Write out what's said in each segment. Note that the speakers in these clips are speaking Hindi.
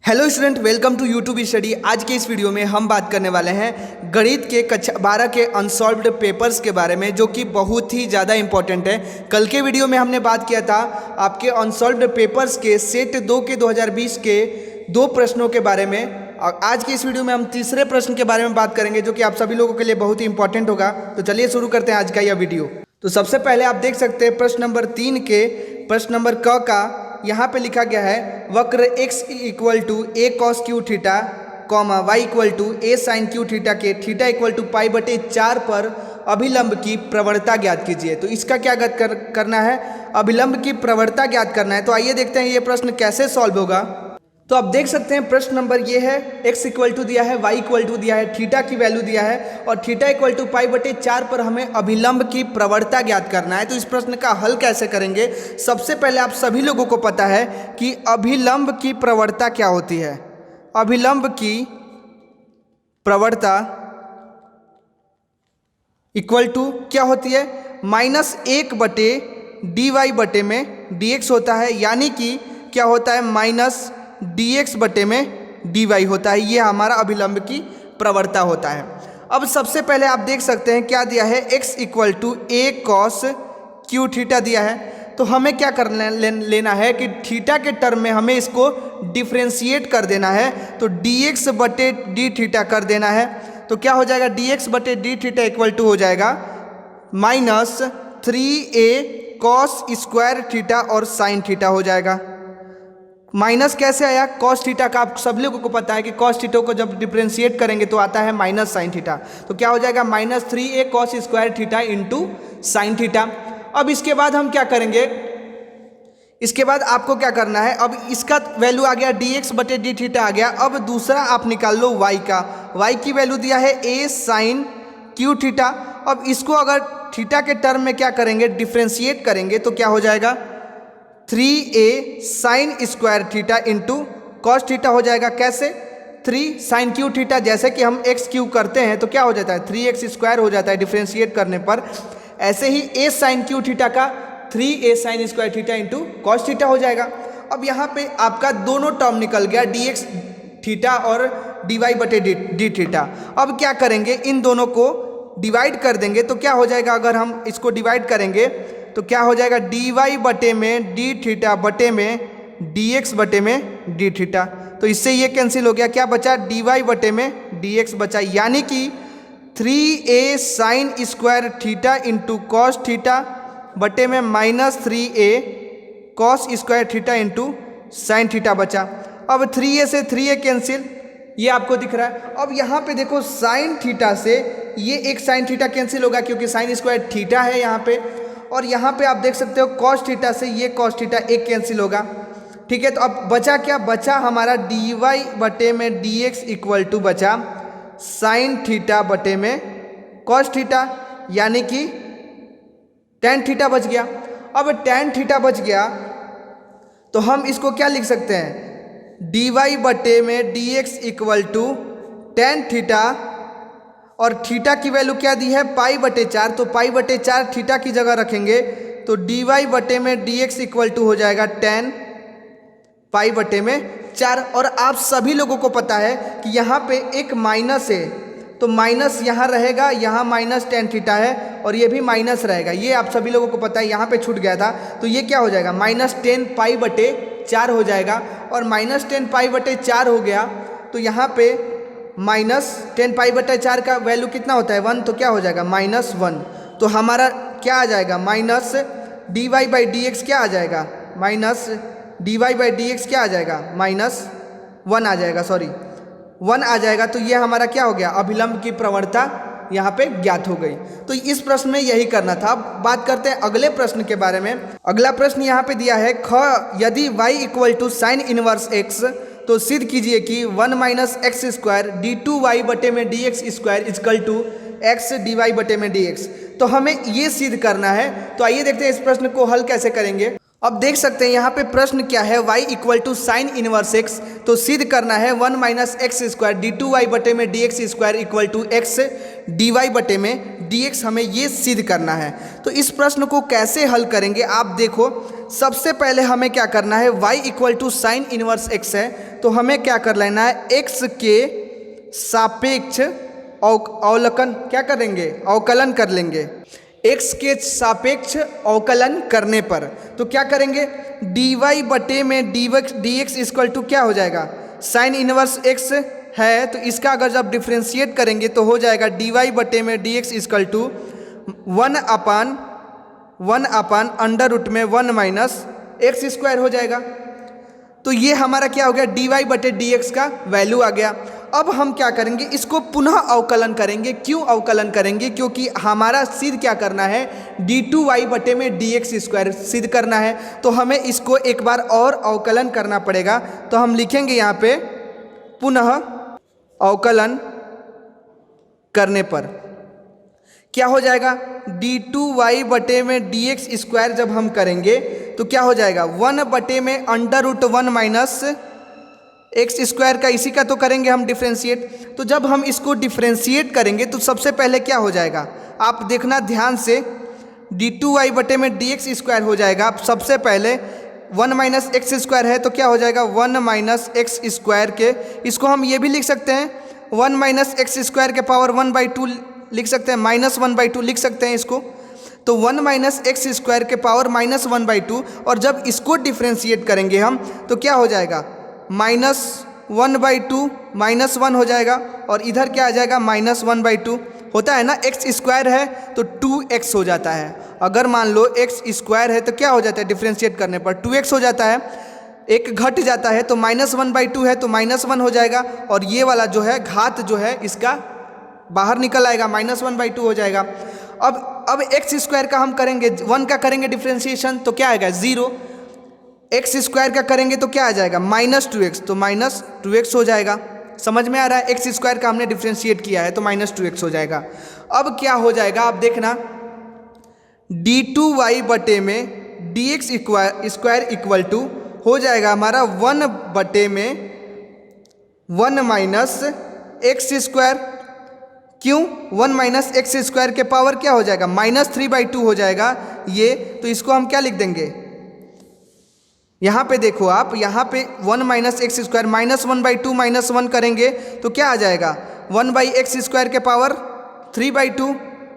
Hello student, welcome to YouTube study. आज के इस वीडियो में हम बात करने वाले हैं गणित के कक्षा 12 के अनसॉल्व्ड पेपर्स के बारे में, जो कि बहुत ही ज़्यादा इंपॉर्टेंट है। कल के वीडियो में हमने बात किया था आपके अनसॉल्व्ड पेपर्स के सेट 2 के 2020 के 2 प्रश्नों के बारे में। और आज के इस वीडियो में हम तीसरे प्रश्न के बारे में बात करेंगे, जो कि आप सभी लोगों के लिए बहुत ही इंपॉर्टेंट होगा। तो चलिए शुरू करते हैं आज का यह वीडियो। तो सबसे पहले आप देख सकते हैं प्रश्न नंबर 3 के प्रश्न नंबर क का यहाँ पे लिखा गया है वक्र x equal to a cos cube theta comma y equal to a sine cube theta के थीटा इक्वल टू पाई बटे 4 पर अभिलंब की प्रवणता ज्ञात कीजिए। तो इसका क्या करना है, अभिलंब की प्रवणता ज्ञात करना है। तो आइए देखते हैं ये प्रश्न कैसे सॉल्व होगा। तो आप देख सकते हैं प्रश्न नंबर ये है, x इक्वल टू दिया है, y इक्वल टू दिया है, थीटा की वैल्यू दिया है और थीटा इक्वल टू पाई बटे 4 पर हमें अभिलंब की प्रवणता ज्ञात करना है। तो इस प्रश्न का हल कैसे करेंगे, सबसे पहले आप सभी लोगों को पता है कि अभिलंब की प्रवणता क्या होती है। अभिलंब की प्रवणता इक्वल टू क्या होती है, -1 बटे डी वाई बटे में dx होता है, यानी कि क्या होता है -dx बटे में dy होता है। ये हमारा अभिलंब की प्रवणता होता है। अब सबसे पहले आप देख सकते हैं क्या दिया है, x equal to a cos cube theta दिया है। तो हमें क्या करना लेना है कि थीटा के टर्म में हमें इसको डिफ्रेंशिएट कर देना है। तो dx बटे डी थीटा कर देना है। तो क्या हो जाएगा, dx बटे डी थीटा इक्वल टू हो जाएगा -3a कॉस स्क्वायर थीटा और साइन थीटा हो जाएगा। माइनस कैसे आया, कॉस थीटा का आप सब लोगों को पता है कि कॉस थीटा को जब डिफ्रेंशिएट करेंगे तो आता है माइनस साइन थीटा। तो क्या हो जाएगा -3a cos square theta into sine theta. अब इसके बाद हम क्या करेंगे, इसके बाद आपको क्या करना है, अब इसका वैल्यू आ गया dx बटे डी थीटा आ गया। अब दूसरा आप निकाल लो y का, y की वैल्यू दिया है a साइन क्यू थीटा। अब इसको अगर थीटा के टर्म में क्या करेंगे, डिफ्रेंशिएट करेंगे तो क्या हो जाएगा 3a sine square theta into cos theta हो जाएगा। कैसे, 3 साइन क्यू थीटा, जैसे कि हम x क्यू करते हैं तो क्या हो जाता है 3x स्क्वायर हो जाता है डिफ्रेंशिएट करने पर। ऐसे ही a साइन क्यू थीटा का 3a sine square theta into cos theta हो जाएगा। अब यहाँ पे आपका दोनों टर्म निकल गया, dx थीटा और dy बटे डी थीटा। अब क्या करेंगे, इन दोनों को डिवाइड कर देंगे। तो क्या हो जाएगा, अगर हम इसको डिवाइड करेंगे तो क्या हो जाएगा, dy बटे में डी थीटा बटे में dx बटे में डी थीटा। तो इससे ये कैंसिल हो गया, क्या बचा, dy बटे में dx बचा, यानी कि 3a sine square theta into cos theta बटे में -3a cos square theta into sine theta बचा। अब 3a से 3a कैंसिल, ये आपको दिख रहा है। अब यहाँ पे देखो साइन थीटा से ये एक साइन थीटा कैंसिल होगा, क्योंकि साइन स्क्वायर थीटा है यहाँ पे। और यहाँ पे आप देख सकते हो कॉस थीटा से ये कॉस थीटा एक कैंसिल होगा, ठीक है। तो अब बचा क्या, बचा हमारा dy बटे में dx इक्वल टू बचा साइन थीटा बटे में कॉस थीटा, यानी कि tan थीटा बच गया। अब tan थीटा बच गया तो हम इसको क्या लिख सकते हैं, dy बटे में dx equal to tan theta, और थीटा की वैल्यू क्या दी है, पाई बटे 4। तो पाई बटे 4 थीटा की जगह रखेंगे तो dy बटे में dx इक्वल टू हो जाएगा tan पाई बटे में 4। और आप सभी लोगों को पता है कि यहाँ पे एक माइनस है, तो माइनस यहाँ रहेगा, यहाँ -tan थीटा है और ये भी माइनस रहेगा, ये आप सभी लोगों को पता है। यहाँ पे छूट गया था तो ये क्या हो जाएगा, -10 पाई बटे 4 हो जाएगा। और -10 पाई बटे 4 हो गया तो यहाँ पे -10 पाई बटे 4 का वैल्यू कितना होता है, 1। तो क्या हो जाएगा -1। तो हमारा क्या आ जाएगा, -dy बाई dx क्या आ जाएगा, -dy बाई dx क्या आ जाएगा, -1 आ जाएगा, सॉरी 1 आ जाएगा। तो ये हमारा क्या हो गया, अभिलंब की प्रवणता यहाँ पे ज्ञात हो गई। तो इस प्रश्न में यही करना था। अब बात करते हैं अगले प्रश्न के बारे में। अगला प्रश्न यहाँ पे दिया है, यदि y equal to sine inverse x तो सिद्ध कीजिए कि 1 - x स्क्वायर d2y बटे में dx square equal to x dy बटे में dx। तो हमें ये सिद्ध करना है। तो आइए देखते हैं इस प्रश्न को हल कैसे करेंगे। अब देख सकते हैं यहाँ पे प्रश्न क्या है, y equal to sine inverse x। तो सिद्ध करना है 1 - x स्क्वायर d2y बटे में dx square equal to x dy बटे में dx, हमें ये सिद्ध करना है। तो इस प्रश्न को कैसे हल करेंगे आप देखो। सबसे पहले हमें क्या करना है, y equal to sine inverse x है, तो हमें क्या कर लेना है, x के सापेक्ष अवलोकन क्या करेंगे, अवकलन कर लेंगे। x के सापेक्ष अवकलन करने पर तो क्या करेंगे, dy बटे में dx इक्वल टू क्या हो जाएगा, साइन इनवर्स x है, तो इसका अगर जब डिफ्रेंशिएट करेंगे तो हो जाएगा dy बटे में dx equal to 1 upon under root में 1 माइनस एक्स स्क्वायर हो जाएगा। तो ये हमारा क्या हो गया, dy बटे dx का वैल्यू आ गया। अब हम क्या करेंगे, इसको पुनः अवकलन करेंगे। क्यों अवकलन करेंगे, क्योंकि हमारा सिद्ध क्या करना है, d2y बटे में dx स्क्वायर सिद्ध करना है, तो हमें इसको एक बार और अवकलन करना पड़ेगा। तो हम लिखेंगे यहाँ पे पुनः अवकलन करने पर क्या हो जाएगा, d2y बटे में dx स्क्वायर जब हम करेंगे तो क्या हो जाएगा, 1 बटे में under root 1 minus x square का, इसी का तो करेंगे हम डिफ्रेंशिएट। तो जब हम इसको डिफ्रेंशिएट करेंगे तो सबसे पहले क्या हो जाएगा, आप देखना ध्यान से, d2y बटे में dx स्क्वायर हो जाएगा। अब सबसे पहले 1 माइनस एक्स स्क्वायर है तो क्या हो जाएगा, 1 माइनस एक्स स्क्वायर के, इसको हम ये भी लिख सकते हैं 1 माइनस एक्स स्क्वायर के पावर 1/2 लिख सकते हैं, -1/2 लिख सकते हैं इसको। तो 1 माइनस एक्स स्क्वायर के पावर -1/2, और जब इसको डिफ्रेंशिएट करेंगे हम तो क्या हो जाएगा, -1/2 -1 हो जाएगा, और इधर क्या आ जाएगा, -1/2 होता है ना, एक्स स्क्वायर है तो 2x हो जाता है। अगर मान लो एक्स स्क्वायर है तो क्या हो जाता है, डिफ्रेंशिएट करने पर 2x हो जाता है, एक घट जाता है, तो -1/2 है तो -1 हो जाएगा, और ये वाला जो है घात जो है इसका बाहर निकल आएगा, -1/2 हो जाएगा। अब एक्स स्क्वायर का हम करेंगे, 1 का करेंगे डिफ्रेंशिएशन तो क्या आएगा 0, एक्स स्क्वायर का करेंगे तो क्या आ जाएगा -2x, तो -2x हो जाएगा। समझ में आ रहा है, एक्स स्क्वायर का हमने डिफ्रेंशिएट किया है तो -2x हो जाएगा। अब क्या हो जाएगा, आप देखना, d2y बटे में dx स्क्वायर इक्वल टू हो जाएगा हमारा 1 बटे में 1 माइनस एक्स स्क्वायर। क्यों, 1 माइनस एक्स स्क्वायर के पावर क्या हो जाएगा, -3/2 हो जाएगा ये, तो इसको हम क्या लिख देंगे, यहाँ पे देखो आप, यहाँ पे 1 माइनस एक्स स्क्वायर -1/2 -1 करेंगे तो क्या आ जाएगा, 1/x स्क्वायर के पावर 3/2,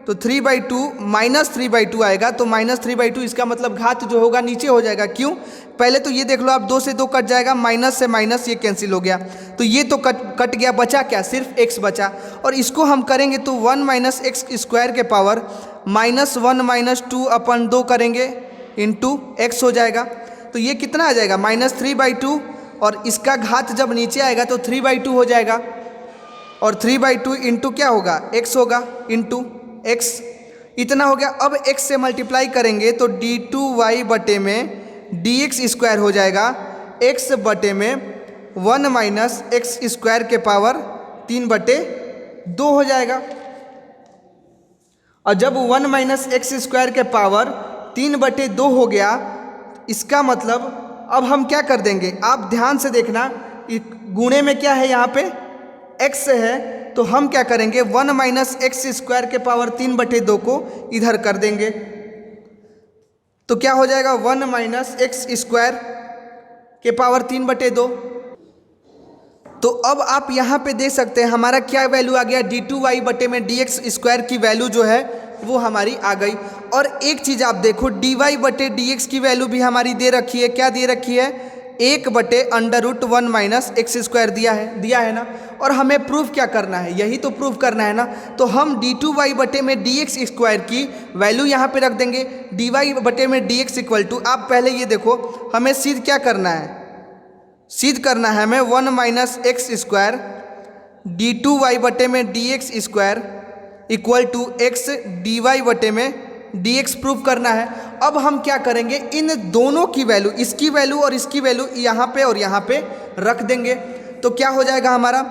तो 3/2 -3/2 आएगा, तो -3/2 इसका मतलब घात जो होगा नीचे हो जाएगा। क्यों, पहले तो ये देख लो आप, 2 से 2 कट जाएगा, माइनस से माइनस ये कैंसिल हो गया, तो ये तो कट गया, बचा क्या, सिर्फ x बचा, और इसको हम करेंगे तो 1 माइनस एक्स स्क्वायर के पावर -1 - 2/2 करेंगे इंटू x हो जाएगा, तो ये कितना आ जाएगा, -3/2, और इसका घात जब नीचे आएगा तो 3/2 हो जाएगा, और 3/2 इंटू क्या होगा, x होगा, इंटू x, इतना हो गया। अब x से मल्टीप्लाई करेंगे तो d2y बटे में dx स्क्वायर हो जाएगा, x बटे में 1 माइनस एक्स स्क्वायर के पावर 3/2 हो जाएगा। और जब 1 माइनस एक्स स्क्वायर के पावर 3/2 हो गया, इसका मतलब अब हम क्या कर देंगे, आप ध्यान से देखना, गुणे में क्या है, यहाँ पे x है, तो हम क्या करेंगे, 1 माइनस एक्स स्क्वायर के पावर 3/2 को इधर कर देंगे, तो क्या हो जाएगा, 1 माइनस एक्स स्क्वायर के पावर 3/2। तो अब आप यहाँ पे देख सकते हैं हमारा क्या वैल्यू आ गया, d2y बटे में dx स्क्वायर की वैल्यू जो है वो हमारी आ गई। और एक चीज़ आप देखो, dy बटे dx की वैल्यू भी हमारी दे रखी है, क्या दे रखी है, 1 बटे under root 1 minus x square दिया है ना, और हमें प्रूफ क्या करना है, यही तो प्रूफ करना है ना, तो हम d2y बटे में dx स्क्वायर की वैल्यू यहाँ पे रख देंगे, dy बटे में dx इक्वल टू, आप पहले ये देखो, हमें सिद्ध क्या करना है, सिद्ध करना है हमें 1 माइनस एक्स स्क्वायर d2y बटे में dx square equal to x dy बटे में dx प्रूफ करना है। अब हम क्या करेंगे, इन दोनों की वैल्यू, इसकी वैल्यू और इसकी वैल्यू यहाँ पे और यहाँ पे रख देंगे, तो क्या हो जाएगा हमारा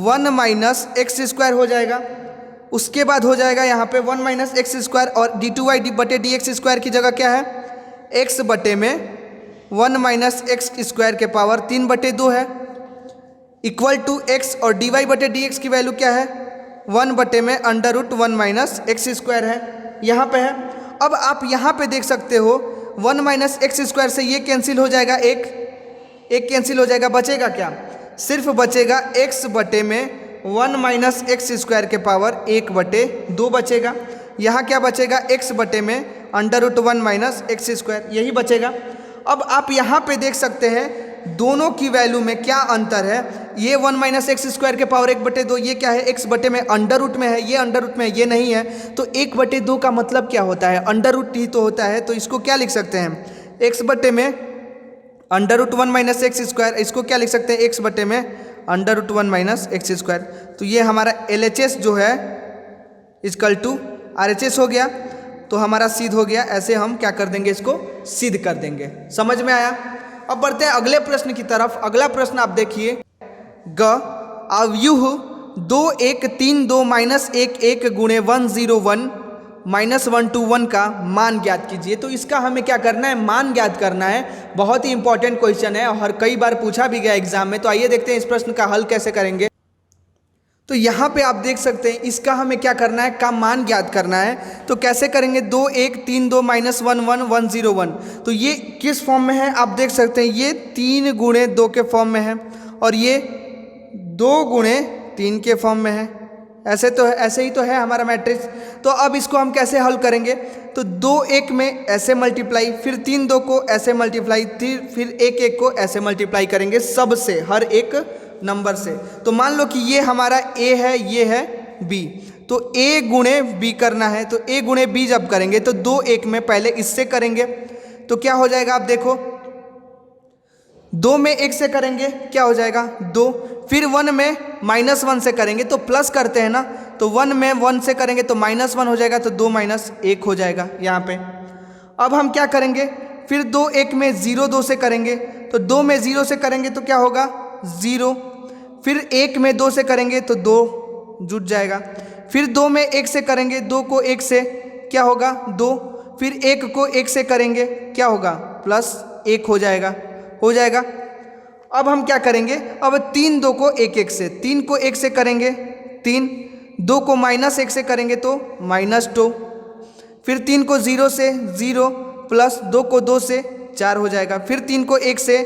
1 माइनस एक्स स्क्वायर हो जाएगा, उसके बाद हो जाएगा यहाँ पे 1 माइनस एक्स स्क्वायर, और d2y बटे dx स्क्वायर की जगह क्या है, x बटे में 1 माइनस एक्स स्क्वायर के पावर 3/2 है, इक्वल टू x, और dy बटे dx की वैल्यू क्या है, 1 बटे में under root 1 minus x square है, यहाँ पे है। अब आप यहाँ पे देख सकते हो 1 माइनस एक्स स्क्वायर से ये कैंसिल हो जाएगा, एक कैंसिल हो जाएगा, बचेगा क्या? सिर्फ बचेगा x बटे में 1 माइनस एक्स स्क्वायर के पावर 1/2 बचेगा। यहाँ क्या बचेगा? x बटे में √1 माइनस एक्स स्क्वायर, यही बचेगा। अब आप यहाँ पे देख सकते हैं दोनों की वैल्यू में क्या अंतर है। ये 1 माइनस एक्स स्क्वायर के पावर 1/2, ये क्या है? x बटे में अंडर रूट में है, ये अंडर रूट में है, ये नहीं है। तो 1/2 का मतलब क्या होता है? अंडर रूट ही तो होता है। तो इसको क्या लिख सकते हैं? x बटे में √1 माइनस एक्स स्क्वायर, इसको क्या लिख सकते हैं? x बटे में √1 माइनस एक्स स्क्वायर। तो ये हमारा LHS जो है इक्वल टू RHS हो गया, तो हमारा सिद्ध हो गया। ऐसे हम क्या कर देंगे? इसको सिद्ध कर देंगे। समझ में आया? अब बढ़ते हैं अगले प्रश्न की तरफ। अगला प्रश्न आप देखिए, ग अवयुह 2 1 3 2 -1 1 गुणे 1 0 1 -1 2 1 का मान ज्ञात कीजिए। तो इसका हमें क्या करना है? मान ज्ञात करना है। बहुत ही इंपॉर्टेंट क्वेश्चन है और कई बार पूछा भी गया एग्जाम में। तो आइए देखते हैं इस प्रश्न का हल कैसे करेंगे। तो यहाँ पे आप देख सकते हैं इसका हमें क्या करना है? का मान ज्ञात करना है। तो कैसे करेंगे? 2 1 3 2 -1 1 1 0 1। तो ये किस फॉर्म में है? आप देख सकते हैं ये 3 गुणे 2 के फॉर्म में है और ये 2 गुणे 3 के फॉर्म में है। ऐसे ही तो है हमारा मैट्रिक्स। तो अब इसको हम कैसे हल करेंगे? तो 2 1 में ऐसे मल्टीप्लाई, फिर 3 2 को ऐसे मल्टीप्लाई, फिर 1 1 को ऐसे मल्टीप्लाई करेंगे सबसे, हर एक नंबर से। तो मान लो कि ये हमारा a है, ये है b। तो a गुणे b करना है। तो a गुणे b जब करेंगे तो 2 1 में पहले इससे करेंगे तो क्या हो जाएगा? आप देखो 2 में 1 से करेंगे क्या हो जाएगा? 2। फिर 1 में -1 से करेंगे तो प्लस करते हैं ना, तो 1 में 1 से करेंगे तो -1 हो जाएगा, तो 2 -1 हो जाएगा यहाँ पे। अब हम क्या करेंगे? फिर 2 1 में 0 2 से करेंगे, तो 2 में 0 से करेंगे तो क्या होगा? 0। फिर 1 में 2 से करेंगे तो 2 जुट जाएगा। फिर 2 में 1 से करेंगे, 2 को 1 से क्या होगा? 2। फिर 1 को 1 से करेंगे क्या होगा? +1 हो जाएगा। अब हम क्या करेंगे? अब 3 2 को 1 1 से, 3 को 1 से करेंगे 3, 2 को -1 से करेंगे तो -2। फिर 3 को 0 से 0, प्लस 2 को 2 से 4 हो जाएगा। फिर 3 को 1 से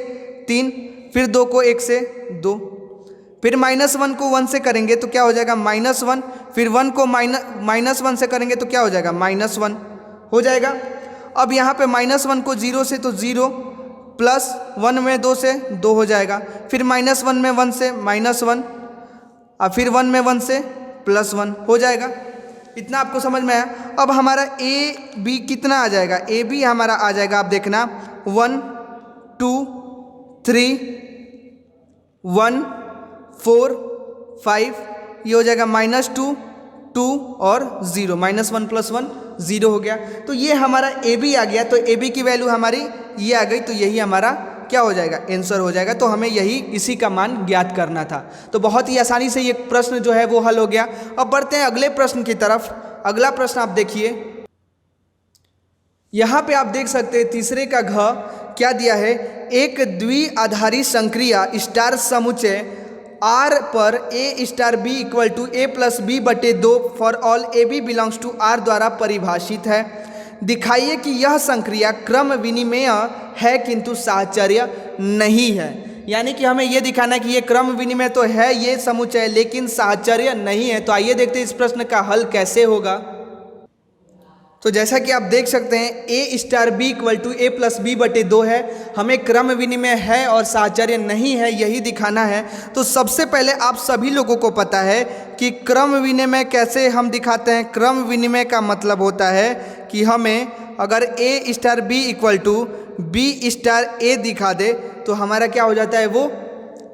3, फिर 2 को 1 से 2। फिर -1 को 1 से करेंगे तो क्या हो जाएगा? -1। फिर 1 को -1 से करेंगे तो क्या हो जाएगा? -1 हो जाएगा। अब यहाँ पे -1 को 0 से तो 0, प्लस 1 में 2 से 2 हो जाएगा। फिर -1 में 1 से -1, और फिर 1 में 1 से +1 हो जाएगा। इतना आपको समझ में आया? अब हमारा a b कितना आ जाएगा? a b हमारा आ जाएगा, आप देखना 1 2 3 1 4 5, ये हो जाएगा -2 2 और 0, -1 + 1 0 हो गया। तो ये हमारा ए बी आ गया। तो ए बी की वैल्यू हमारी ये आ गई, तो यही हमारा क्या हो जाएगा? आंसर हो जाएगा। तो हमें इसी का मान ज्ञात करना था। तो बहुत ही आसानी से ये प्रश्न जो है वो हल हो गया। अब बढ़ते हैं अगले प्रश्न की तरफ। अगला प्रश्न आप देखिए, यहाँ पे आप देख सकते हैं तीसरे का घ क्या दिया है? एक द्विआधारी संक्रिया स्टार समुच्चय R पर a star b equal to a + b/2 for all a b belongs to R द्वारा परिभाषित है। दिखाइए कि यह संक्रिया क्रम विनिमेय है किंतु साहचर्य नहीं है। यानी कि हमें यह दिखाना है कि ये क्रम विनिमय तो है ये समुच्चय, लेकिन साहचर्य नहीं है। तो आइए देखते हैं इस प्रश्न का हल कैसे होगा। तो जैसा कि आप देख सकते हैं a star b equal to a + b/2 है। हमें क्रम विनिमय है और साहचर्य नहीं है, यही दिखाना है। तो सबसे पहले आप सभी लोगों को पता है कि क्रम विनिमय कैसे हम दिखाते हैं। क्रम विनिमय का मतलब होता है कि हमें अगर a star b equal to b star a दिखा दे तो हमारा क्या हो जाता है?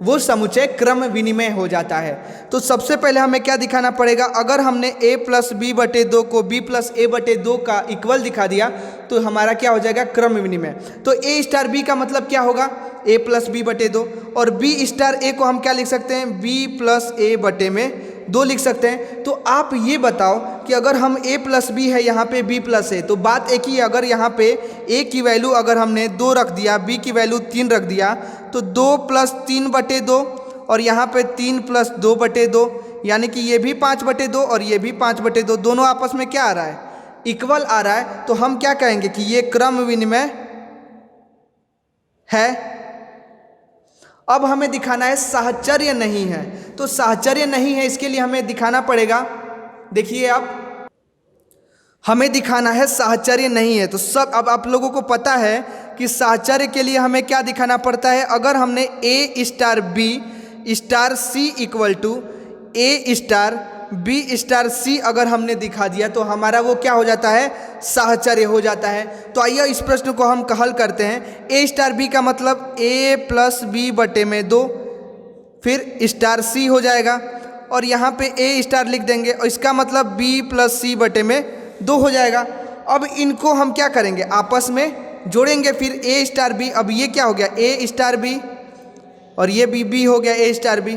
वो समुच्चय क्रम विनिमय हो जाता है। तो सबसे पहले हमें क्या दिखाना पड़ेगा? अगर हमने a + b/2 को b + a/2 का इक्वल दिखा दिया तो हमारा क्या हो जाएगा? क्रम विनिमय। तो a स्टार b का मतलब क्या होगा? a + b/2, और b स्टार a को हम क्या लिख सकते हैं? b + a/2 लिख सकते हैं। तो आप ये बताओ कि अगर हम a + b है, यहाँ पे b + a, तो बात एक ही है। अगर यहाँ पे a की वैल्यू अगर हमने 2 रख दिया, b की वैल्यू 3 रख दिया, तो 2 + 3/2 और यहाँ पे 3 + 2/2, यानी कि ये भी 5/2 और ये भी 5/2, दोनों आपस में क्या आ रहा है? इक्वल आ रहा है। तो हम क्या कहेंगे कि ये क्रम विनिमय है। अब हमें दिखाना है साहचर्य नहीं है, तो साहचर्य नहीं है इसके लिए हमें दिखाना पड़ेगा, देखिए आप, हमें दिखाना है साहचर्य नहीं है। तो सब अब आप लोगों को पता है कि साहचर्य के लिए हमें क्या दिखाना पड़ता है। अगर हमने A star B star C equal to A star B star C अगर हमने दिखा दिया तो हमारा वो क्या हो जाता है, साहचर्य हो जाता है। तो आइए इस प्रश्न को हम हल करते हैं। ए स्टार बी का मतलब ए प्लस बी बटे में 2, फिर स्टार सी हो जाएगा और यहाँ पे ए स्टार लिख देंगे और इसका मतलब बी प्लस सी बटे में 2 हो जाएगा। अब इनको हम क्या करेंगे, आपस में जोड़ेंगे, फिर ए स्टार बी, अब ये क्या हो गया ए स्टार बी और ये बी हो गया ए स्टार बी,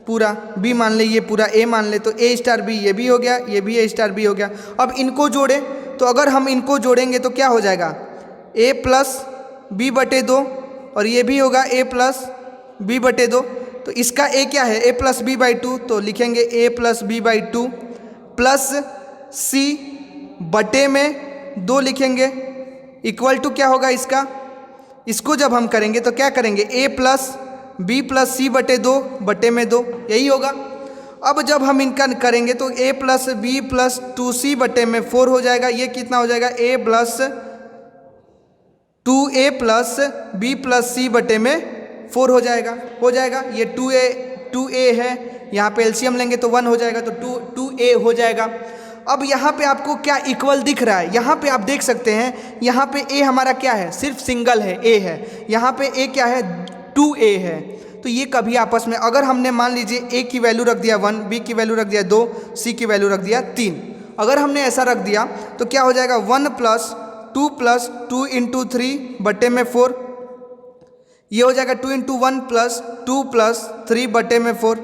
पूरा बी मान ले, ये पूरा ए मान ले, तो ए स्टार बी ये भी हो गया, ये भी ए स्टार बी हो गया। अब इनको जोड़े, तो अगर हम इनको जोड़ेंगे तो क्या हो जाएगा ए प्लस बी बटे 2 और ये भी होगा ए प्लस बी बटे 2। तो इसका ए क्या है, ए प्लस बी बाई 2, तो लिखेंगे ए plus B by 2 plus C बटे में 2 लिखेंगे, इक्वल टू क्या होगा इसका, इसको जब हम करेंगे तो क्या करेंगे ए प्लस बी प्लस सी बटे 2 बटे में 2, यही होगा। अब जब हम इनका करेंगे तो ए प्लस बी प्लस 2c बटे में 4 हो जाएगा। ये कितना हो जाएगा A plus 2a plus B plus C बटे में 4 हो जाएगा। ये 2a है, यहाँ पे एलसीएम लेंगे तो 1 हो जाएगा, तो 2a हो जाएगा। अब यहाँ पे आपको क्या इक्वल दिख रहा है, यहाँ पे आप देख सकते हैं, यहाँ पे a हमारा क्या है, सिर्फ सिंगल है, a है, यहाँ पे a क्या है 2a है। तो ये कभी आपस में, अगर हमने मान लीजिए a की वैल्यू रख दिया 1, b की वैल्यू रख दिया 2, c की वैल्यू रख दिया 3, अगर हमने ऐसा रख दिया तो क्या हो जाएगा 1 प्लस 2 इंटू 3 बटे में 4, ये हो जाएगा 2 इंटू 1 प्लस 2 प्लस 3 बटे में 4।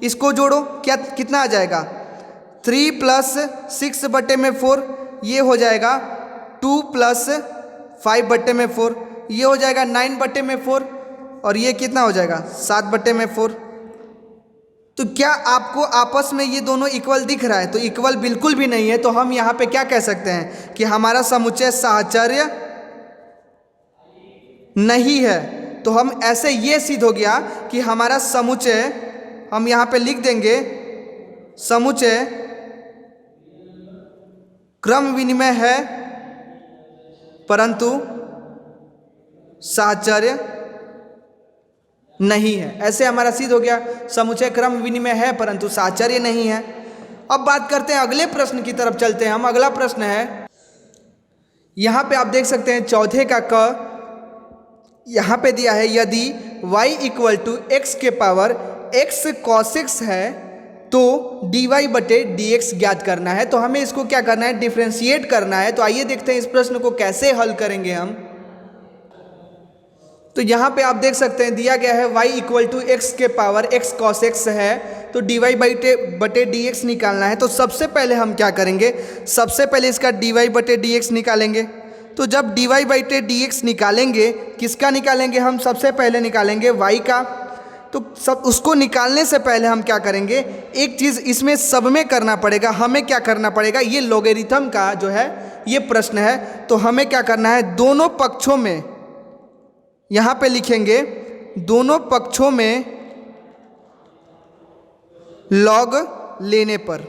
इसको जोड़ो, क्या कितना आ जाएगा 3 प्लस 6 बटे में 4, ये हो जाएगा 2 प्लस 5 बटे में 4, ये हो जाएगा 9 बटे में 4 और ये कितना हो जाएगा 7 बटे में 4। तो क्या आपको आपस में ये दोनों इक्वल दिख रहा है, तो इक्वल बिल्कुल भी नहीं है। तो हम यहाँ पे क्या कह सकते हैं कि हमारा समुच्चय साहचर्य नहीं है। तो हम ऐसे ये सिद्ध हो गया कि हमारा समुच्चय, हम यहाँ पे लिख देंगे समुच्चय क्रम विनिमय है परंतु साहचर्य नहीं है। ऐसे हमारा सिद्ध हो गया समुच्चय क्रम विनिमय है परंतु साहचर्य नहीं है। अब बात करते हैं अगले प्रश्न की तरफ चलते हैं हम। अगला प्रश्न है, यहाँ पे आप देख सकते हैं चौथे का क, यहाँ पे दिया है यदि y इक्वल टू एक्स के पावर x cos x है तो dy बटे dx ज्ञात करना है। तो हमें इसको क्या करना है, डिफ्रेंशिएट करना है। तो आइए देखते हैं इस प्रश्न को कैसे हल करेंगे हम। तो यहाँ पे आप देख सकते हैं दिया गया है y इक्वल टू एक्स के पावर x cos x है, तो dy बटे dx निकालना है। तो सबसे पहले हम क्या करेंगे, सबसे पहले इसका dy बटे dx निकालेंगे। तो जब dy बटे dx निकालेंगे, किसका निकालेंगे हम, सबसे पहले निकालेंगे y का। तो सब उसको निकालने से पहले हम क्या करेंगे, एक चीज़ इसमें सब में करना पड़ेगा। हमें क्या करना पड़ेगा, ये लोगेरिथम का जो है ये प्रश्न है, तो हमें क्या करना है, दोनों पक्षों में, यहाँ पे लिखेंगे दोनों पक्षों में लॉग लेने पर,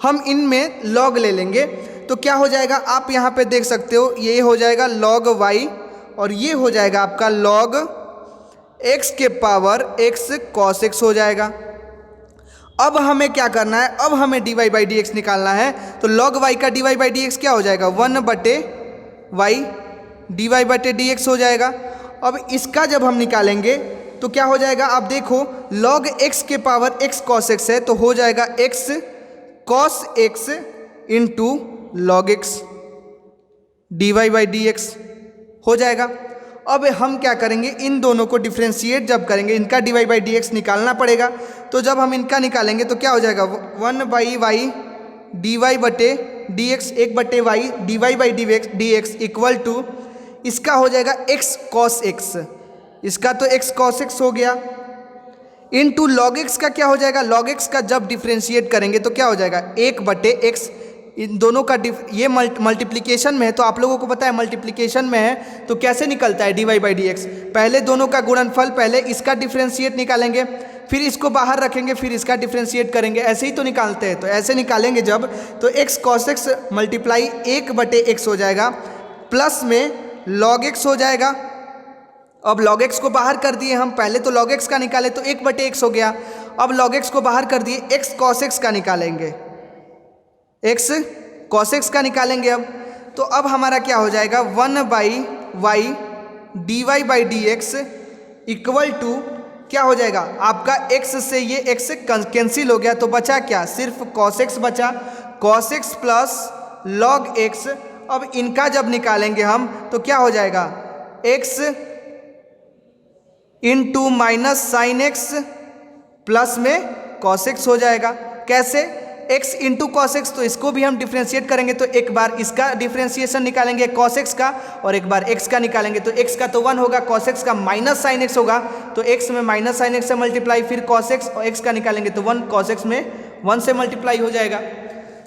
हम इनमें लॉग ले लेंगे। तो क्या हो जाएगा, आप यहाँ पे देख सकते हो, ये हो जाएगा log y और ये हो जाएगा आपका log x के पावर x cos x हो जाएगा। अब हमें क्या करना है, अब हमें dy बाई डी एक्स निकालना है। तो log y का dy बाई डी एक्स क्या हो जाएगा, 1 बटे y dy बटे डी एक्स हो जाएगा। अब इसका जब हम निकालेंगे तो क्या हो जाएगा, आप देखो log x के पावर x cos x है, तो हो जाएगा x cos x into log x dy by d x हो जाएगा। अब हम क्या करेंगे, इन दोनों को डिफ्रेंशिएट जब करेंगे, इनका dy बाई डी एक्स निकालना पड़ेगा। तो जब हम इनका निकालेंगे तो क्या हो जाएगा, 1 बाई वाई डी वाई बटे डी एक्स, 1 बटे y d y by d x equal to, इसका हो जाएगा x cos x, इसका तो x cos x हो गया, इनटू log x का क्या हो जाएगा, log x का जब डिफ्रेंशिएट करेंगे तो क्या हो जाएगा 1 बटे x, इन दोनों का ये मल्टीप्लिकेशन में है, तो आप लोगों को पता है मल्टीप्लिकेशन में है तो कैसे निकलता है dy बाई डी एक्स। पहले दोनों का गुणनफल, पहले इसका डिफ्रेंशिएट निकालेंगे, फिर इसको बाहर रखेंगे, फिर इसका डिफ्रेंशिएट करेंगे, ऐसे ही तो निकालते हैं। तो ऐसे निकालेंगे जब, तो x cos x multiply 1/x हो जाएगा, प्लस में log x हो जाएगा। अब log x को बाहर कर दिए हम, पहले तो log x का निकाले तो 1/x हो गया, अब log x को बाहर कर दिए, x cos x का निकालेंगे, x cos x का निकालेंगे अब। तो अब हमारा क्या हो जाएगा 1/y dy by d x equal to क्या हो जाएगा आपका x से ये x कैंसिल हो गया, तो बचा क्या, सिर्फ cos x बचा, cos x plus log x। अब इनका जब निकालेंगे हम तो क्या हो जाएगा x into minus sine x plus में cos x हो जाएगा। कैसे, x इंटू कॉस एक्स, तो इसको भी हम डिफ्रेंशिएट करेंगे, तो एक बार इसका डिफ्रेंशिएशन निकालेंगे cos x का और एक बार x का निकालेंगे, तो x का तो 1 होगा, cos x का माइनस साइन x होगा, तो x में माइनस साइन x से मल्टीप्लाई, फिर cos x और x का निकालेंगे तो 1, cos x में 1 से मल्टीप्लाई हो जाएगा।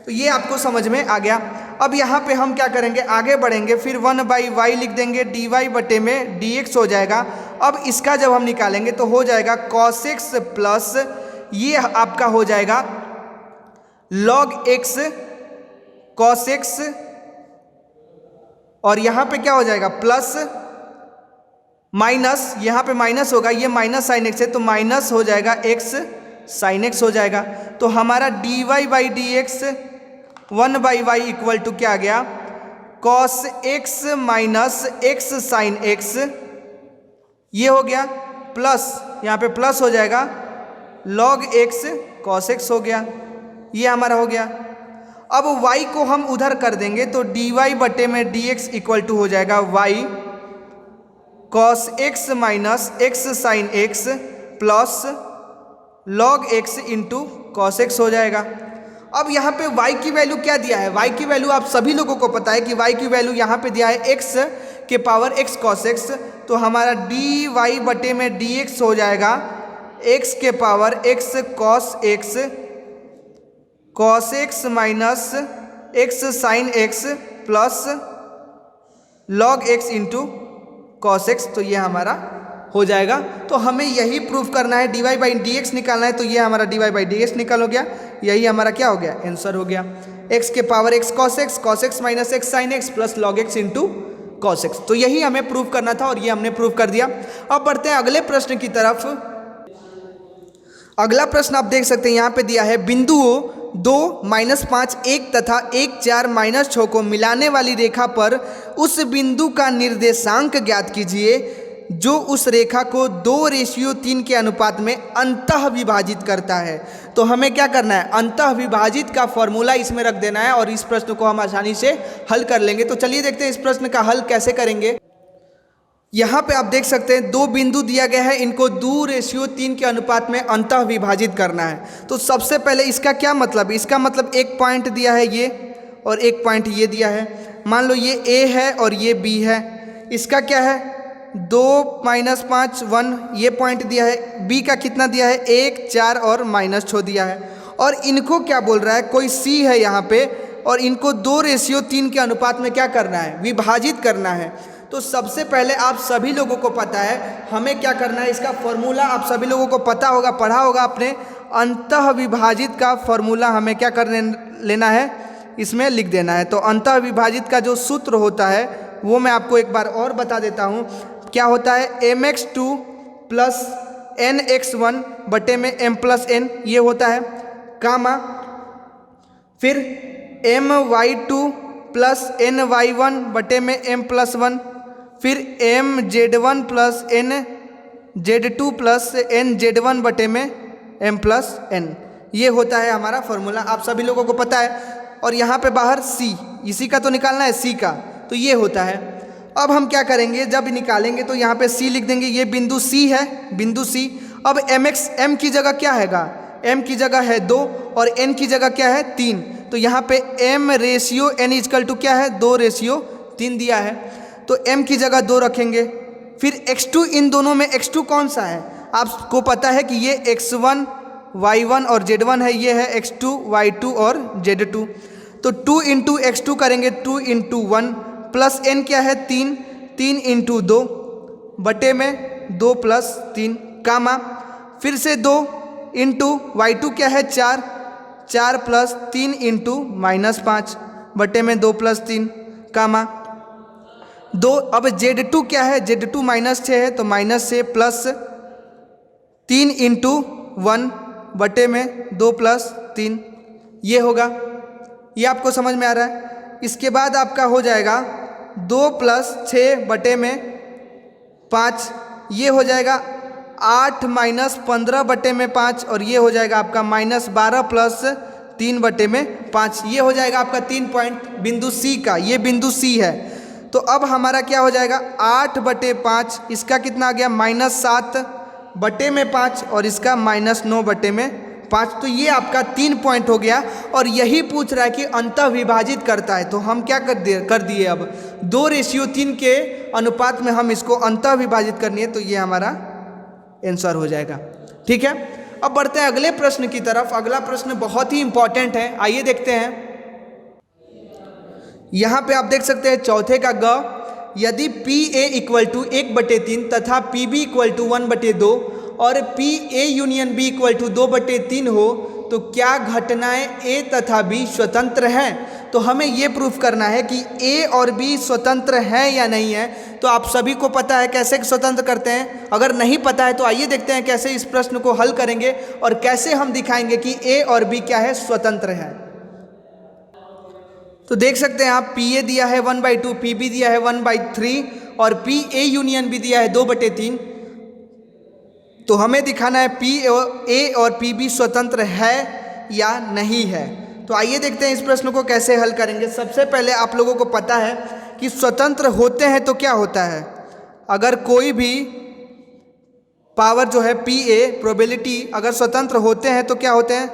तो ये आपको समझ में आ गया। अब यहाँ पे हम क्या करेंगे, आगे बढ़ेंगे, फिर 1/y लिख देंगे, dy बटे में dx हो जाएगा। अब इसका जब हम निकालेंगे तो हो जाएगा cos x प्लस ये आपका हो जाएगा log x cos x, और यहाँ पे क्या हो जाएगा प्लस माइनस, यहाँ पे माइनस होगा, ये माइनस साइन एक्स है तो माइनस हो जाएगा x साइन एक्स हो जाएगा। तो हमारा dy by d x 1/y equal to क्या आ गया cos x minus x sine x, ये हो गया, प्लस यहाँ पे प्लस हो जाएगा log x cos x हो गया, ये हमारा हो गया। अब y को हम उधर कर देंगे तो dy बटे में dx इक्वल टू हो जाएगा y cos x minus x sine x plus log x into cos x हो जाएगा। अब यहाँ पे y की वैल्यू क्या दिया है, y की वैल्यू आप सभी लोगों को पता है कि y की वैल्यू यहाँ पे दिया है x के पावर x cos x, तो हमारा dy बटे में dx हो जाएगा x के power x cos x minus x sine x plus log x into cos x, तो ये हमारा हो जाएगा। तो हमें यही प्रूफ करना है, dy बाई डी एक्स निकालना है, तो ये हमारा dy बाई डी एक्स निकल हो गया, यही हमारा क्या हो गया आंसर हो गया, x के power x cos x minus x sine x plus log x into cos x। तो यही हमें प्रूफ करना था और ये हमने प्रूफ कर दिया। अब बढ़ते हैं अगले प्रश्न की तरफ। अगला प्रश्न आप देख सकते हैं यहाँ पे दिया है, बिंदुओं 2, -5, 1 तथा 1, 4, -6 को मिलाने वाली रेखा पर उस बिंदु का निर्देशांक ज्ञात कीजिए जो उस रेखा को 2:3 के अनुपात में अंतः विभाजित करता है। तो हमें क्या करना है, अंतः विभाजित का फॉर्मूला इसमें रख देना है और इस प्रश्न को हम आसानी से हल कर लेंगे। तो चलिए देखते हैं इस प्रश्न का हल कैसे करेंगे। यहाँ पे आप देख सकते हैं 2 बिंदु दिया गया है, इनको 2:3 के अनुपात में अंतः विभाजित करना है। तो सबसे पहले इसका क्या मतलब, इसका मतलब एक पॉइंट दिया है ये और एक पॉइंट ये दिया है। मान लो ये A है और ये B है, इसका क्या है 2 -5 1 ये पॉइंट दिया है, B का कितना दिया है 1 4 और -6 दिया है। और इनको क्या बोल रहा है, कोई C है यहाँ पे और इनको 2:3 के अनुपात में क्या करना है, विभाजित करना है। तो सबसे पहले आप सभी लोगों को पता है हमें क्या करना है, इसका फॉर्मूला आप सभी लोगों को पता होगा, पढ़ा होगा आपने, अंतः विभाजित का फॉर्मूला हमें क्या करने लेना है, इसमें लिख देना है। तो अंतः विभाजित का जो सूत्र होता है वो मैं आपको एक बार और बता देता हूँ। क्या होता है, mx2 प्लस nx1 बटे में m प्लस n, ये होता है, कामा फिर my2 प्लस ny1 बटे में m प्लस 1, फिर mz1 plus nz2 plus nz1 बटे में m प्लस n, ये होता है हमारा फॉर्मूला, आप सभी लोगों को पता है। और यहाँ पे बाहर c, इसी का तो निकालना है c का, तो ये होता है। अब हम क्या करेंगे, जब निकालेंगे तो यहाँ पे c लिख देंगे, ये बिंदु c है, बिंदु c। अब m की जगह क्या हैगा, m की जगह है 2 और n की जगह क्या है 3, तो यहाँ पे m/n इक्वल टू क्या है 2:3 दिया है, तो m की जगह 2 रखेंगे। फिर x2, इन दोनों में x2 कौन सा है, आपको पता है कि ये x1 y1 और z1 है, ये है x2 y2 और z2। तो 2 इंटू एक्स 2 करेंगे 2 इंटू 1 प्लस n क्या है 3, 3 इंटू 2 बटे में 2 प्लस 3 कामा, फिर से 2 इंटू y2 क्या है 4, 4 प्लस 3 इंटू -5 बटे में 2 प्लस 3 कामा 2। अब z2 क्या है, z2 -6 है तो -6 प्लस 3 इंटू 1 बटे में 2 प्लस 3, ये होगा। ये आपको समझ में आ रहा है। इसके बाद आपका हो जाएगा 2 प्लस 6 बटे में 5, ये हो जाएगा 8 माइनस 15 बटे में 5, और ये हो जाएगा आपका -12 प्लस 3 बटे में 5, ये हो जाएगा आपका 3 पॉइंट बिंदु सी का, ये बिंदु सी है। तो अब हमारा क्या हो जाएगा 8 बटे 5, इसका कितना आ गया -7 बटे में 5, और इसका -9 बटे में 5। तो ये आपका 3 पॉइंट हो गया, और यही पूछ रहा है कि अंतः विभाजित करता है। तो हम क्या कर दिए अब 2:3 के अनुपात में हम इसको अंतः विभाजित करनी है, तो ये हमारा आंसर हो जाएगा। ठीक है, अब बढ़ते हैं अगले प्रश्न की तरफ। अगला प्रश्न बहुत ही इंपॉर्टेंट है, आइए देखते हैं। यहाँ पे आप देख सकते हैं चौथे का ग, यदि PA = 1/3 तथा PB = 1/2 और PA यूनियन B = 2/3 हो तो क्या घटनाएं A तथा B स्वतंत्र हैं। तो हमें ये प्रूफ करना है कि A और B स्वतंत्र हैं या नहीं है। तो आप सभी को पता है कैसे स्वतंत्र करते हैं, अगर नहीं पता है तो आइए देखते हैं कैसे इस प्रश्न को हल करेंगे और कैसे हम दिखाएंगे कि A और B क्या है, स्वतंत्र है। तो देख सकते हैं आप PA दिया है 1/2, PB दिया है 1/3 और PA यूनियन B दिया है 2/3। तो हमें दिखाना है PA और PB स्वतंत्र है या नहीं है। तो आइए देखते हैं इस प्रश्न को कैसे हल करेंगे। सबसे पहले आप लोगों को पता है कि स्वतंत्र होते हैं तो क्या होता है, अगर कोई भी पावर जो है PA प्रोबेबिलिटी अगर स्वतंत्र होते हैं तो क्या होते हैं।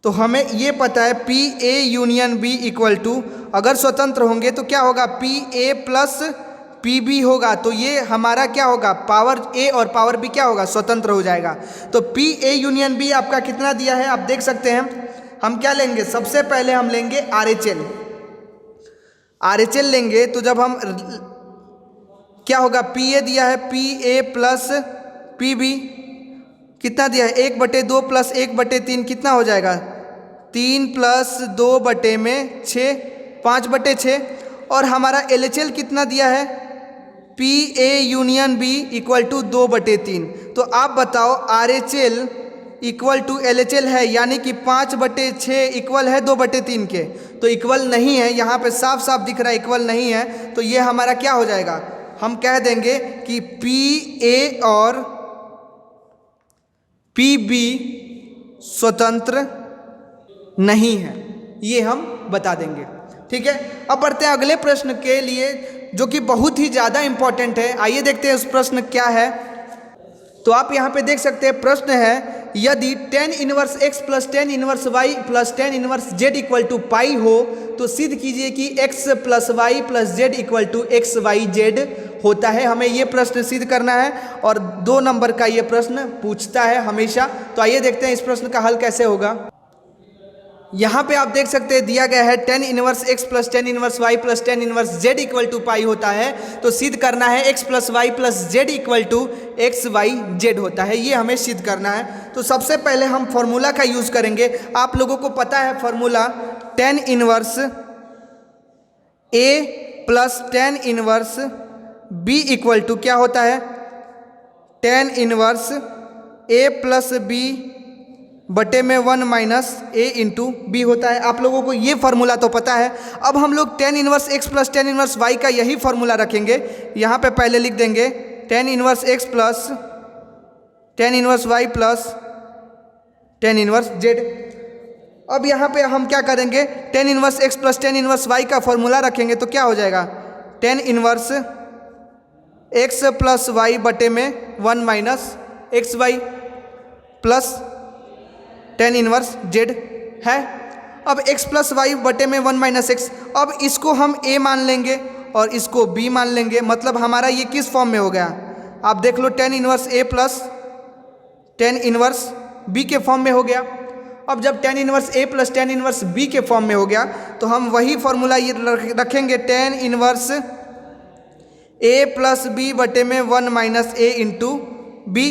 तो हमें ये पता है PA यूनियन B = अगर स्वतंत्र होंगे तो क्या होगा PA प्लस PB होगा। तो ये हमारा क्या होगा, पावर A और पावर B क्या होगा, स्वतंत्र हो जाएगा। तो PA यूनियन B आपका कितना दिया है आप देख सकते हैं। हम क्या लेंगे, सबसे पहले हम लेंगे RHL लेंगे। तो जब हम क्या होगा, PA दिया है PA प्लस PB कितना दिया है 1/2 प्लस 1/3 कितना हो जाएगा 3 प्लस 2 बटे में 6, 5/6। और हमारा LHL कितना दिया है PA यूनियन B = 2/3। तो आप बताओ RHL = LHL है, यानी कि 5/6 इक्वल है 2/3 के। तो इक्वल नहीं है, यहाँ पे साफ साफ दिख रहा है इक्वल नहीं है। तो ये हमारा क्या हो जाएगा, हम कह देंगे कि PA और PB स्वतंत्र नहीं है, ये हम बता देंगे। ठीक है, अब बढ़ते हैं अगले प्रश्न के लिए जो कि बहुत ही ज़्यादा इंपॉर्टेंट है। आइए देखते हैं उस प्रश्न क्या है। तो आप यहाँ पे देख सकते हैं प्रश्न है, यदि tan 1x plus tan 1y plus tan 1z = पाई हो तो सिद्ध कीजिए कि x plus y plus z = xyz होता है। हमें ये प्रश्न सिद्ध करना है और 2 नंबर का ये प्रश्न पूछता है हमेशा। तो आइए देखते हैं इस प्रश्न का हल कैसे होगा। यहाँ पे आप देख सकते हैं दिया गया है tan 1x plus tan 1y plus tan 1z = पाई होता है। तो सिद्ध करना है x plus y plus z = xyz होता है, ये हमें सिद्ध करना है। तो सबसे पहले हम फॉर्मूला का यूज़ करेंगे। आप लोगों को पता है formula tan 1 A plus tan 1 B = क्या होता है tan 1 A प्लस B बटे में 1 माइनस A इंटू B होता है। आप लोगों को ये फार्मूला तो पता है। अब हम लोग tan 1 x plus tan 1 y का यही फार्मूला रखेंगे। यहाँ पे पहले लिख देंगे tan 1 x plus tan 1 y plus tan 1 z। अब यहाँ पे हम क्या करेंगे, tan 1 x plus tan 1 y का फार्मूला रखेंगे तो क्या हो जाएगा tan 1 x प्लस y बटे में 1 minus xy plus tan 1 z है। अब x प्लस वाई बटे में 1 माइनस एक्स, अब इसको हम a मान लेंगे और इसको b मान लेंगे। मतलब हमारा ये किस फॉर्म में हो गया, आप देख लो tan 1 a plus tan 1 b के फॉर्म में हो गया। अब जब tan inverse A plus tan inverse B के फॉर्म में हो गया तो हम वही फॉर्मूला ये रखेंगे, tan inverse A plus b बटे में 1 माइनस A इंटू बी।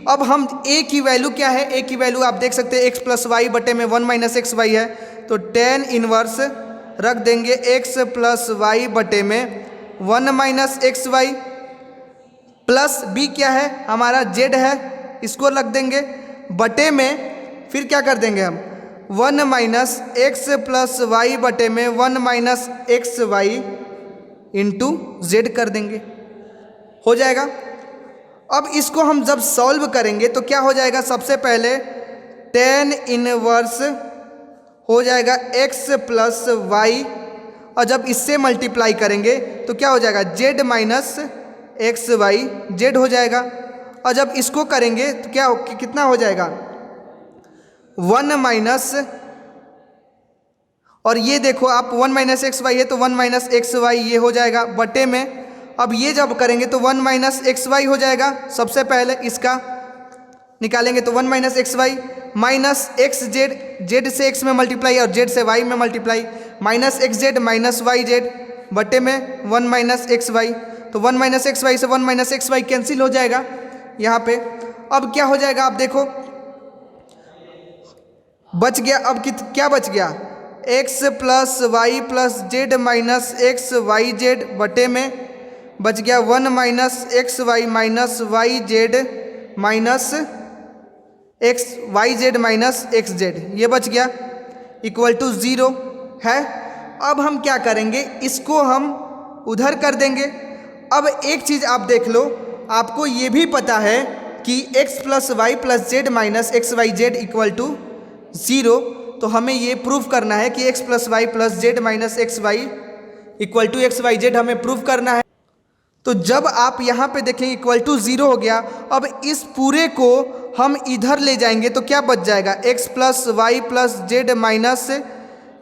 अब हम A की वैल्यू क्या है, A की वैल्यू आप देख सकते हैं x प्लस वाई बटे में 1 माइनस एक्स वाई है, तो tan इनवर्स रख देंगे x प्लस वाई बटे में 1 minus x y, plus b क्या है हमारा z है, इसको रख देंगे बटे में, फिर क्या कर देंगे हम 1 माइनस एक्स प्लस वाई बटे में 1 minus x y into z कर देंगे, हो जाएगा। अब इसको हम जब सॉल्व करेंगे तो क्या हो जाएगा, सबसे पहले tan इनवर्स हो जाएगा x प्लस वाई, और जब इससे मल्टीप्लाई करेंगे तो क्या हो जाएगा z minus x y z हो जाएगा, और जब इसको करेंगे तो क्या कितना हो जाएगा 1 माइनस, और ये देखो आप 1 माइनस एक्स वाई है तो 1 माइनस एक्स वाई ये हो जाएगा बटे में, अब ये जब करेंगे तो 1 माइनस एक्स वाई हो जाएगा, सबसे पहले इसका निकालेंगे तो 1 minus x Y minus x Z, Z से एक्स में मल्टीप्लाई और जेड से वाई में multiply, minus x Z minus Y Z बटे में 1 माइनस एक्स वाई, तो 1 माइनस एक्स वाई से 1 माइनस एक्स वाई कैंसिल हो जाएगा यहाँ पे। अब क्या हो जाएगा आप देखो, बच गया, अब क्या बच गया x plus y plus z minus x y Z बटे में बच गया 1 minus x Y minus Y z minus x y z minus x z, ये बच गया इक्वल टू 0 है। अब हम क्या करेंगे, इसको हम उधर कर देंगे। अब एक चीज़ आप देख लो, आपको ये भी पता है कि x plus y plus z minus x y z equal to 0, तो हमें ये प्रूफ करना है कि x plus y plus z minus x y equal to x y z हमें प्रूफ करना है। तो जब आप यहाँ पे देखें इक्वल टू 0 हो गया, अब इस पूरे को हम इधर ले जाएंगे तो क्या बच जाएगा x plus y plus z minus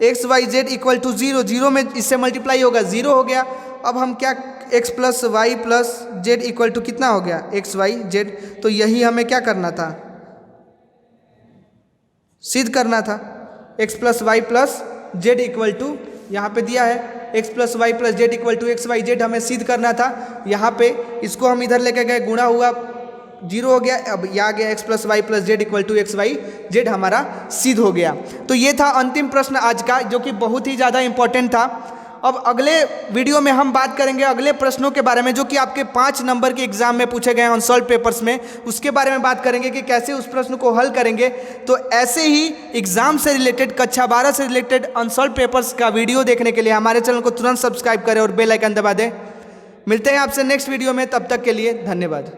x y z equal to 0, 0 में इससे मल्टीप्लाई होगा 0 हो गया। अब हम क्या x plus y plus z equal to कितना हो गया एक्स वाई जेड, तो यही हमें क्या करना था, सिद्ध करना था। x plus y plus z equal to यहाँ पे दिया है x plus y plus z equal to x y z हमें सिद्ध करना था। यहाँ पे इसको हम इधर लेके गए, गुणा हुआ 0 हो गया, अब ये आ गया x plus y plus z equal to x y z हमारा सिद्ध हो गया। तो ये था अंतिम प्रश्न आज का, जो कि बहुत ही ज़्यादा इंपॉर्टेंट था। अब अगले वीडियो में हम बात करेंगे अगले प्रश्नों के बारे में, जो कि आपके 5 नंबर के एग्जाम में पूछे गए अनसॉल्व पेपर्स में, उसके बारे में बात करेंगे कि कैसे उस प्रश्न को हल करेंगे। तो ऐसे ही एग्जाम से रिलेटेड, कक्षा 12 से रिलेटेड अनसॉल्व पेपर्स का वीडियो देखने के लिए हमारे चैनल को तुरंत सब्सक्राइब करें और बेल आइकन दबा दें। मिलते हैं आपसे नेक्स्ट वीडियो में, तब तक के लिए धन्यवाद।